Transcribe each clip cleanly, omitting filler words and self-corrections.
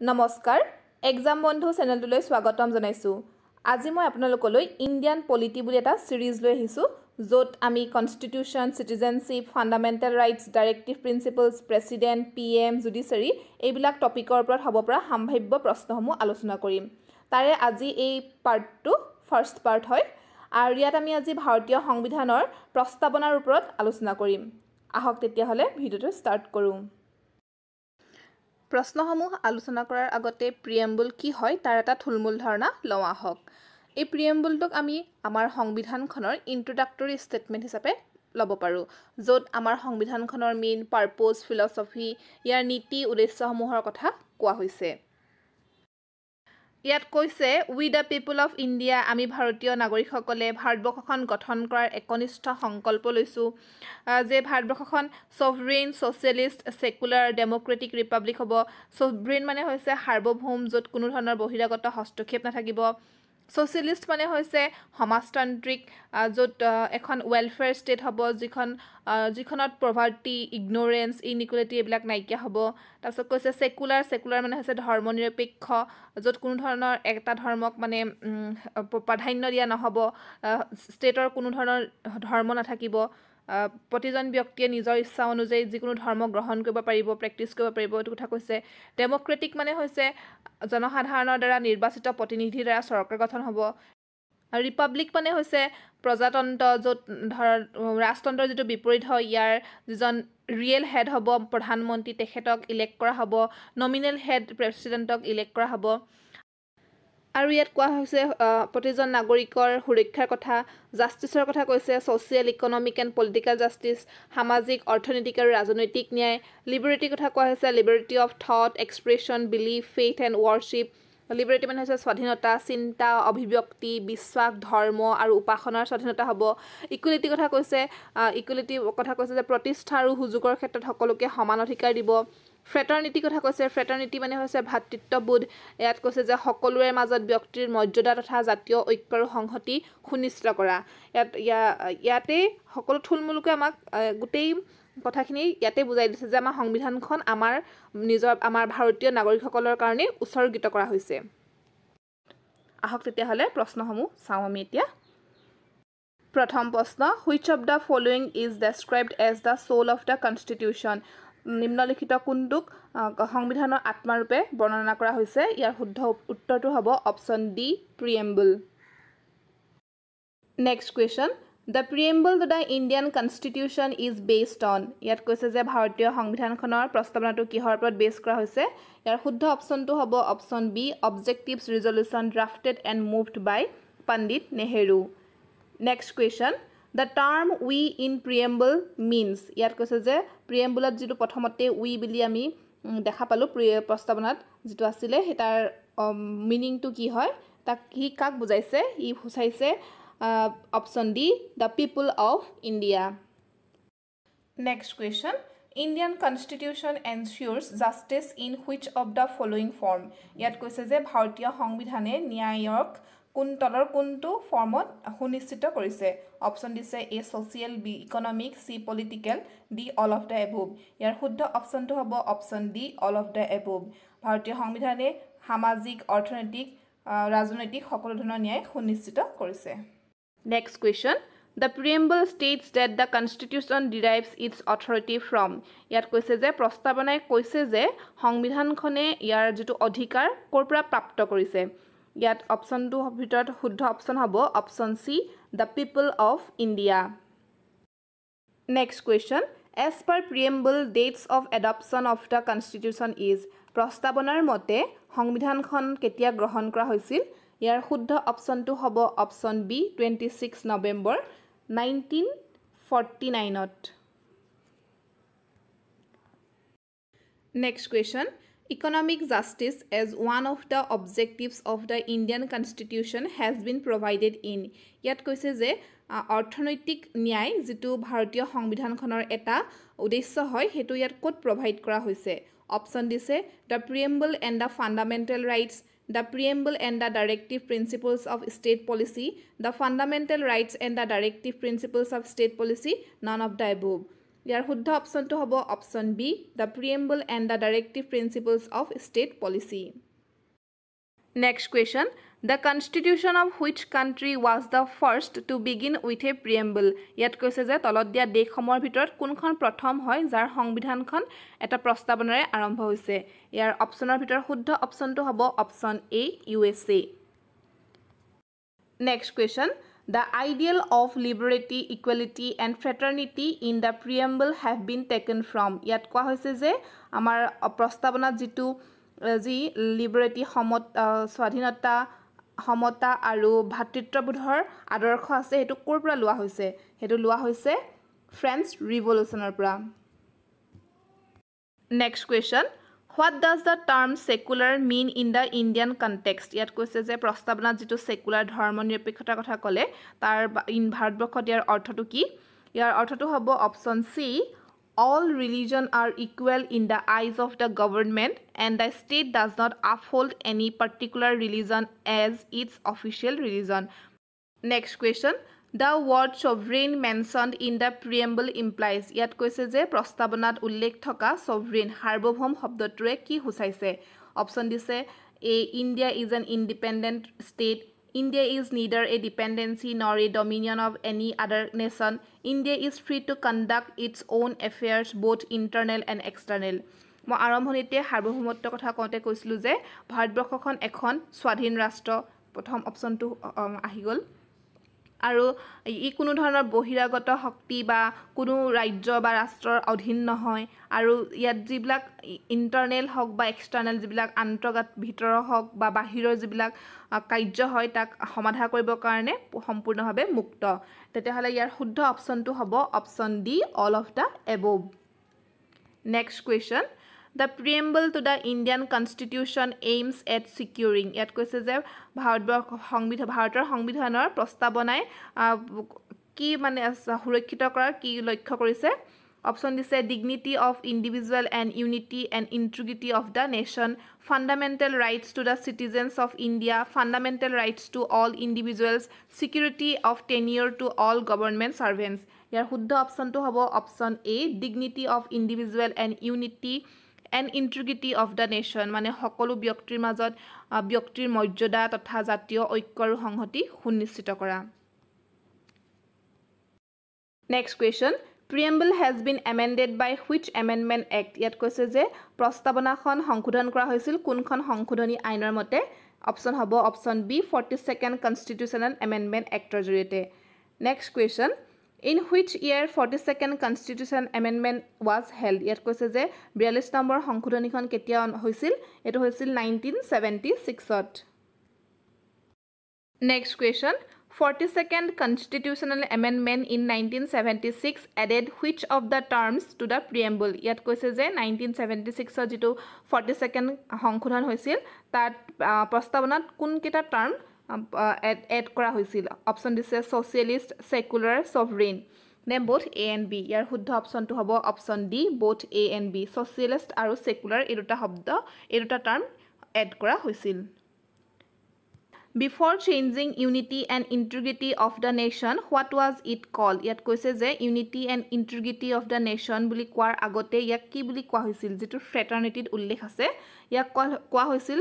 নমস্কাৰ এক্সাম বন্ধু চেনেলটোলৈ স্বাগতম জনাইছো আজি মই আপোনালোকলৈ ইণ্ডিয়ান পলিটি বুলি এটা সিৰিজ লৈ আহিছো য'ত আমি constitution citizenship fundamental rights directive principles president PM judiciary এইবিলাক টপিকৰ ওপৰত হ'ব পৰা সম্ভাৱ্য প্ৰশ্নসমূহ আলোচনা কৰিম তাৰে আজি এই পাৰ্টটো ফাৰ্স্ট পাৰ্ট হয় আৰু ইয়াত আমি আজি ভাৰতীয় সংবিধানৰ প্ৰস্তাৱনাৰ ওপৰত আলোচনা কৰিম আহক তেতিয়া হলে ভিডিওটো ষ্টাৰ্ট কৰোঁ প্ৰশ্নসমূহ আলোচনা কৰাৰ আগতে প্ৰিএম্বল কি হয় তাৰ এটা থুলমূল ধাৰণা লওয়া হওক এই প্ৰিএম্বলটোক আমি আমাৰ সংবিধানখনৰ ইন্ট্ৰোডাক্টৰী ষ্টেটমেন্ট হিচাপে লব পাৰো য'ত আমাৰ সংবিধানখনৰ মেইন পাৰপজ ফিলসফি ইয়াৰ নীতি উদ্দেশ্যসমূহৰ কথা কোৱা হৈছে ইয়াত কৈছে উই দ্য পিপল অফ ইণ্ডিয়া আমি ভাৰতীয় নাগৰিকসকলে ভাৰতবৰ্ষখন গঠন কৰাৰ একনিষ্ঠ সংকল্প লৈছো যে ভাৰতবৰ্ষখন সভৰেইন সোশ্যালিষ্ট সেকুলাৰ ডেমোক্ৰেটিক ৰিপাব্লিক হ'ব সভৰেইন মানে হৈছে সাৰ্বভৌম য'ত কোনো ধৰণৰ বহিৰাগত হস্তক্ষেপ নাথাকিব সোশ্যালিষ্ট মানে হৈছে সমাজতান্ত্ৰিক য'ত এখন ওয়েলফেয়াৰ ষ্টেট হ'ব যিখনত পভাৰ্টি ইগনোৰেন্স ইনইকুৱেলিটি এইবিলাক নাইকিয়া হ'ব তাৰপিছত কৈছে সেকুলাৰ মানে হৈছে ধৰ্মনিৰপেক্ষ য'ত কোনো ধৰণৰ একটা ধৰ্মক মানে প্ৰাধান্য দিয়া নহব ষ্টেটৰ কোনো ধৰণৰ ধৰ্ম নাথাকিব প্ৰতিজন ব্যক্তিয়ে নিজৰ ইচ্ছা অনুযায়ী যিকোনো ধৰ্ম গ্ৰহণ কৰিব পাৰিব প্ৰেক্টিছ কৰিব পাৰিব এইটো কথা কৈছে ডেমোক্ৰেটিক মানে হৈছে জনসাধাৰণৰ দ্বাৰা নিৰ্বাচিত প্ৰতিনিধিৰ দ্বাৰা চৰকাৰ গঠন হ'ব আৰু ৰিপাব্লিক মানে হৈছে প্ৰজাতন্ত্ৰ য'ত ৰাজতন্ত্ৰৰ যিটো বিপৰীত হয় ইয়াৰ যিজন ৰিয়েল হেড হ'ব প্ৰধানমন্ত্ৰী তেখেতক ইলেক্ট কৰা হ'ব নমিনেল হেড প্ৰেসিডেন্টক ইলেক্ট কৰা হ'ব আৰু ইয়াত কোৱা হৈছে প্ৰতিজন নাগৰিকৰ সুৰক্ষাৰ কথা জাস্টিসৰ কথা কৈছে social economic and political justice সামাজিক অৰ্থনৈতিক আৰু ৰাজনৈতিক ন্যায় লিবাৰ্টি কথা কোৱা হৈছে liberty of thought expression belief faith and worship liberty মানে হৈছে স্বাধীনতা চিন্তা অভিব্যক্তি বিশ্বাস ধৰ্ম আৰু উপাসনাৰ স্বাধীনতা হ'ব ইকুৱেলিটি কথা কৈছে যে প্ৰতিষ্ঠা আৰু সুযোগৰ ক্ষেত্ৰত সকলোকে সমান অধিকাৰ দিব ফ্ৰেটাৰ্নিটি কথা কৈছে ফ্ৰেটাৰ্নিটি মানে হৈছে ভাতৃত্ববোধ ইয়াত কৈছে যে সকলোৰে মাজত ব্যক্তিৰ মৰ্যাদা তথা জাতীয় ঐক্য আৰু সংহতি সুনিশ্চিত কৰা ইয়াতে সকলো থুলমূলকৈ আমাক গোটেই কথাখিনি ইয়াতে বুজাই দিছে যে আমাৰ সংবিধানখন আমাৰ ভাৰতীয় নাগৰিকসকলৰ কাৰণে উৎসৰ্গিত কৰা হৈছে আহক তেতিয়া হলে প্ৰশ্নসমূহ চাওঁ আমি এতিয়া প্ৰথম প্ৰশ্ন which of the following is described as the soul of the constitution নিম্নলিখিত কোনটোক সংবিধানৰ আত্মাৰূপে বৰ্ণনা কৰা হৈছে ইয়াৰ শুদ্ধ উত্তৰটো হ'ব option D preamble next question The preamble to the Indian Constitution is based on ইয়াত কৈছে যে ভাৰতীয় সংবিধানখনৰ প্ৰস্তাৱনাটো কিহৰ ওপৰত বেছ কৰা হৈছে ইয়াৰ শুদ্ধ অপচনটো হ'ব option B objectives resolution drafted and moved by Pandit Nehru next question The term we in preamble means ইয়াত কৈছে যে প্ৰিএম্বলত যিটো প্ৰথমতে we বুলি আমি দেখা পালো প্ৰস্তাৱনাত যিটো আছিলে হেতাৰ মিনিংটো কি হয় তাক কি কাক বুজাইছে ই বুজাইছে option D the people of India next question Indian constitution ensures justice in which of the following form ইয়াত কৈছে যে ভাৰতীয় সংবিধানে ন্যায়ক কোনটো ফৰ্মত সুনিশ্চিত কৰিছে অপচন দিছে A social B economic C political D all of the above ইয়াৰ শুদ্ধ অপচনটো হ'ব option D all of the above ভাৰতীয় সংবিধানে সামাজিক অৰ্থনৈতিক ৰাজনৈতিক সকলো ধৰণৰ ন্যায় সুনিশ্চিত কৰিছে Next question. The preamble states that the constitution derives its authority from. ইয়াত কৈছে যে প্ৰস্তাৱনাই কৈছে যে সংবিধানখনে ইয়াৰ যেটো অধিকাৰ কৰ পৰা প্ৰাপ্ত কৰিছে ইয়াত অপচনটো ভিতৰত শুদ্ধ অপচন হ'ব option C the people of India Next question. As per preamble dates of adoption of the constitution is প্ৰস্তাৱনাৰ মতে সংবিধানখন কেতিয়া গ্ৰহণ কৰা হৈছিল ইয়াৰ শুদ্ধ অপচনটো হ'ব অপচন বি 26 নৱেম্বৰ 1949ত Next question Economic justice as one of the objectives of the Indian Constitution has been provided in ইয়াত কৈছে যে অৰ্থনৈতিক ন্যায় যেটো ভাৰতীয় সংবিধানখনৰ এটা উদ্দেশ্য হয় হেতু ইয়াত কোড প্ৰভাইড কৰা হৈছে অপচন দিছে the preamble and the fundamental rights the preamble and the directive principles of state policy the fundamental rights and the directive principles of state policy none of the above ইয়াৰ শুদ্ধ অপশ্যনটো হ'ব option B the preamble and the directive principles of state policy next question the constitution of which country was the first to begin with a preamble ইয়াত কৈছে যে তলত দিয়া দেশসমূহৰ ভিতৰত কোনখন প্ৰথম হয় যাৰ সংবিধানখন এটা প্ৰস্তাৱনাৰে আৰম্ভ হৈছে ইয়াৰ অপশ্যনৰ ভিতৰত শুদ্ধ অপশ্যনটো হ'ব option A USA next question The ideal of liberty, equality and fraternity in the preamble have been taken from. ইয়াত কোৱা হৈছে যে আমাৰ প্ৰস্তাৱনাত যিটো যি লিবাৰেটি স্বাধীনতা সমতা আৰু ভাতৃত্ববোধৰ আদৰ্শ আছে সেইটো ক'ৰ পৰা লোৱা হৈছে সেইটো লোৱা হৈছে ফ্ৰেঞ্চ ৰিভলিউচনৰ পৰা next question What does the term secular mean in the Indian context? ইয়াত কৈছে যে প্ৰস্তাৱনাত যিটো সেকুলাৰ ধৰ্মনিৰপেক্ষতাৰ কথা ক'লে তাৰ ভাৰতবৰ্ষত ইয়াৰ অৰ্থটো কি ইয়াৰ অৰ্থটো হ'ব option C All religion are equal in the eyes of the government and the state does not uphold any particular religion as its official religion. Next question. The word sovereign mentioned in the preamble implies. ইয়াত কৈছে যে প্ৰস্তাৱনাত উল্লেখ থকা sovereign সাৰ্বভৌম শব্দটোৱে কি হুচাইছে option দিছে A India is an independent state. India is neither a dependency nor a dominion of any other nation. India is free to conduct its own affairs both internal and external. মই আৰম্ভণিতে সাৰ্বভৌমত্বৰ কথা কওঁতে কৈছিলোঁ যে ভাৰতবৰ্ষখন এখন স্বাধীন ৰাষ্ট্ৰ প্ৰথম অপশ্যনটো আহি গ'ল আৰু ই কোনো ধৰণৰ বহিৰাগত শক্তি বা কোনো ৰাজ্য বা ৰাষ্ট্ৰৰ অধীন নহয় আৰু ইয়াত যিবিলাক ইণ্টাৰনেল হওক বা এক্সটাৰ্নেল যিবিলাক আন্তঃগাত ভিতৰৰ হওক বা বাহিৰৰ যিবিলাক কাৰ্য হয় তাক সমাধান কৰিবৰ কাৰণে সম্পূৰ্ণভাৱে মুক্ত তেতিয়াহ'লে ইয়াৰ শুদ্ধ অপশ্যনটো হ'ব option D all of the above next question The preamble to the Indian Constitution aims at securing. ইয়াত কৈছে যে ভাৰতৰ সংবিধানৰ প্ৰস্তাৱনাই কি মানে সুৰক্ষিত কৰাৰ কি লক্ষ্য কৰিছে অপশ্যন দিছে dignity of individual and unity and integrity of the nation, fundamental rights to the citizens of India, fundamental rights to all individuals, security of tenure to all government servants. ইয়াৰ শুদ্ধ অপশ্যনটো হ'ব option A dignity of individual and unity and integrity of the nation মানে সকলো ব্যক্তিৰ মাজত ব্যক্তিৰ মৰ্যাদা তথা জাতীয় ঐক্য আৰু সংহতি সুনিশ্চিত কৰা next question preamble has been amended by which amendment act ইয়াত কৈছে যে প্ৰস্তাৱনাখন সংশোধন কৰা হৈছিল কোনখন সংশোধনী আইনৰ মতে অপশ্যন হ'ব option B 42nd constitutional amendment actৰ জৰিয়তে next question In which year 42nd Constitution Amendment was held? ইয়াত কৈছে যে 42 নম্বৰ সংশোধনীখন কেতিয়া হৈছিল এটো হৈছিল 1976ত Next question 42nd Constitutional Amendment in 1976 added which of the terms to the preamble? ইয়াত কৈছে যে 1976ত যেটো 42nd সংশোধন হৈছিল তাত প্ৰস্তাৱনাত কোন কেটা টাৰ্ম এড কৰা হৈছিল অপশ্যন দিছে socialist secular sovereign নে both A and B ইয়াৰ শুদ্ধ অপশ্যনটো হ'ব option D both A and B socialist আৰু secular এই দুটা শব্দ এই দুটা টাৰ্ম এড কৰা হৈছিল Before changing unity and integrity of the nation what was it called ইয়াত কৈছে যে unity and integrity of the nation বুলি কোৱাৰ আগতে ইয়াক কি বুলি কোৱা হৈছিল যেটো fraternityত উল্লেখ আছে ইয়াক কোৱা হৈছিল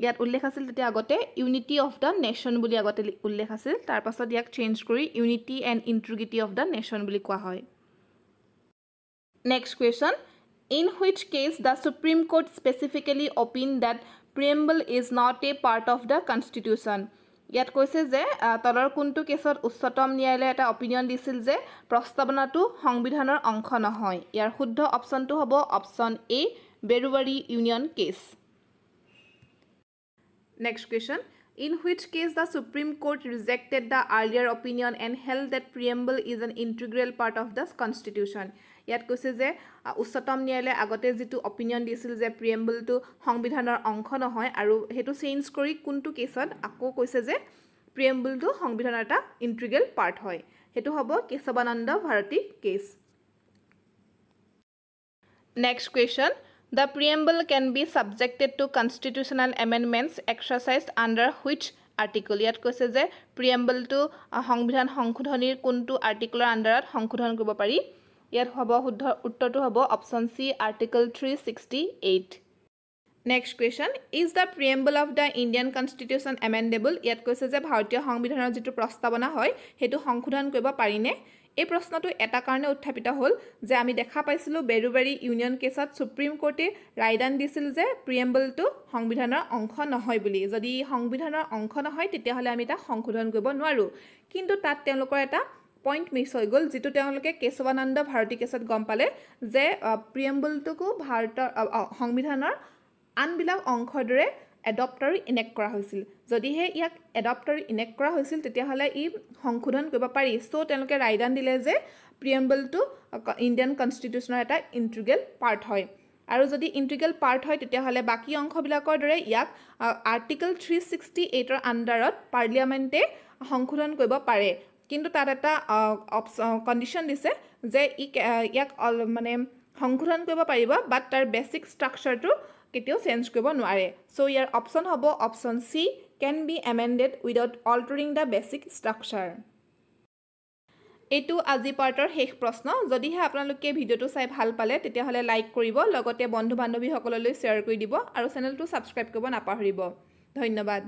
ইয়াত উল্লেখ আছিল তেতিয়া আগতে ইউনিটি অফ দ্য নেশ্যন বুলি আগতে উল্লেখ আছিল তাৰ পাছত ইয়াক চেঞ্জ কৰি unity and integrity of the nation বুলি কোৱা হয় next question in which case the supreme court specifically opined that preamble is not a part of the constitution ইয়াত কৈছে যে তলৰ কোনটো কেছত উচ্চতম ন্যায়ালয়ে এটা অপিনিয়ন দিছিল যে প্ৰস্তাৱনাটো সংবিধানৰ অংশ নহয় ইয়াৰ শুদ্ধ অপশ্যনটো হ'ব option A Berubari union case Next question. In which case the Supreme Court rejected the earlier opinion and held that preamble is an integral part of the Constitution. ইয়াত কৈছে যে উচ্চতম ন্যায়ালয়ে আগতে যেটো অপিনিয়ন দিছিল যে preamble-টো সংবিধানৰ অংশ নহয় আৰু হেতু চেঞ্জ কৰি কোনটো কেছত আকৌ কৈছে যে preamble-টো সংবিধানৰ এটা ইন্টিগ্ৰেল পাৰ্ট হয় হেতু হ'ব Kesavananda Bharati case Next question. The preamble can be subjected to constitutional amendments exercised under which article? ইয়াত কৈছে যে preamble to সংবিধান সংশোধনীৰ কোনটো আৰ্টিকলৰ আন্ডাৰত সংশোধন কৰিব পাৰি ইয়াত হ'ব শুদ্ধ উত্তৰটো হ'ব option C article 368 next question is the preamble of the Indian constitution amendable ইয়াত কৈছে যে ভাৰতীয় সংবিধানৰ যিটো প্ৰস্তাৱনা হয় সেইটো সংশোধন কৰিব পাৰিনে এই প্ৰশ্নটো এটা কাৰণে উত্থাপিত হ'ল যে আমি দেখা পাইছিলোঁ বেৰুবাৰী ইউনিয়ন কেছত সুপ্ৰিম কোৰ্টে ৰায়দান দিছিল যে প্ৰিএম্বলটো সংবিধানৰ অংশ নহয় বুলি যদি সংবিধানৰ অংশ নহয় তেতিয়াহ'লে আমি এটা সংশোধন কৰিব নোৱাৰোঁ কিন্তু তাত তেওঁলোকৰ এটা পইণ্ট মিছ হৈ গ'ল যিটো তেওঁলোকে কেশৱানন্দ ভাৰতী কেছত গম পালে যে প্ৰিএম্বলটোকো ভাৰতৰ সংবিধানৰ আনবিলাক অংশৰ দৰে এডপ্ট আৰু ইনেক্ট কৰা হৈছিল যদিহে ইয়াক এডপ্ট আৰু ইনেক্ট কৰা হৈছিল তেতিয়াহ'লে ই সংশোধন কৰিব পাৰি চ' তেওঁলোকে ৰায়দান দিলে যে প্ৰিএম্বলটো ইণ্ডিয়ান কনষ্টিটিউশ্যনৰ এটা ইণ্টিগ্ৰেল পাৰ্ট হয় আৰু যদি ইণ্টিগ্ৰেল পাৰ্ট হয় তেতিয়াহ'লে বাকী অংশবিলাকৰ দৰে ইয়াক আৰ্টিকল 368ৰ আণ্ডাৰত পাৰ্লিয়ামেণ্টে সংশোধন কৰিব পাৰে কিন্তু তাত এটা কণ্ডিশ্যন দিছে যে ইয়াক মানে সংশোধন কৰিব পাৰিব বাট তাৰ বেছিক ষ্ট্ৰাকচাৰটো কেতিয়াও চেঞ্জ কৰিব নোৱাৰে চ' ইয়াৰ অপশ্যন হ'ব option C can be amended without altering the basic structure এইটো আজি পাৰ্টৰ শেষ প্ৰশ্ন যদিহে আপোনালোকে ভিডিঅ'টো চাই ভাল পালে তেতিয়াহ'লে লাইক কৰিব লগতে বন্ধু বান্ধৱীসকললৈ শ্বেয়াৰ কৰি দিব আৰু চেনেলটো ছাবস্ক্ৰাইব কৰিব নাপাহৰিব ধন্যবাদ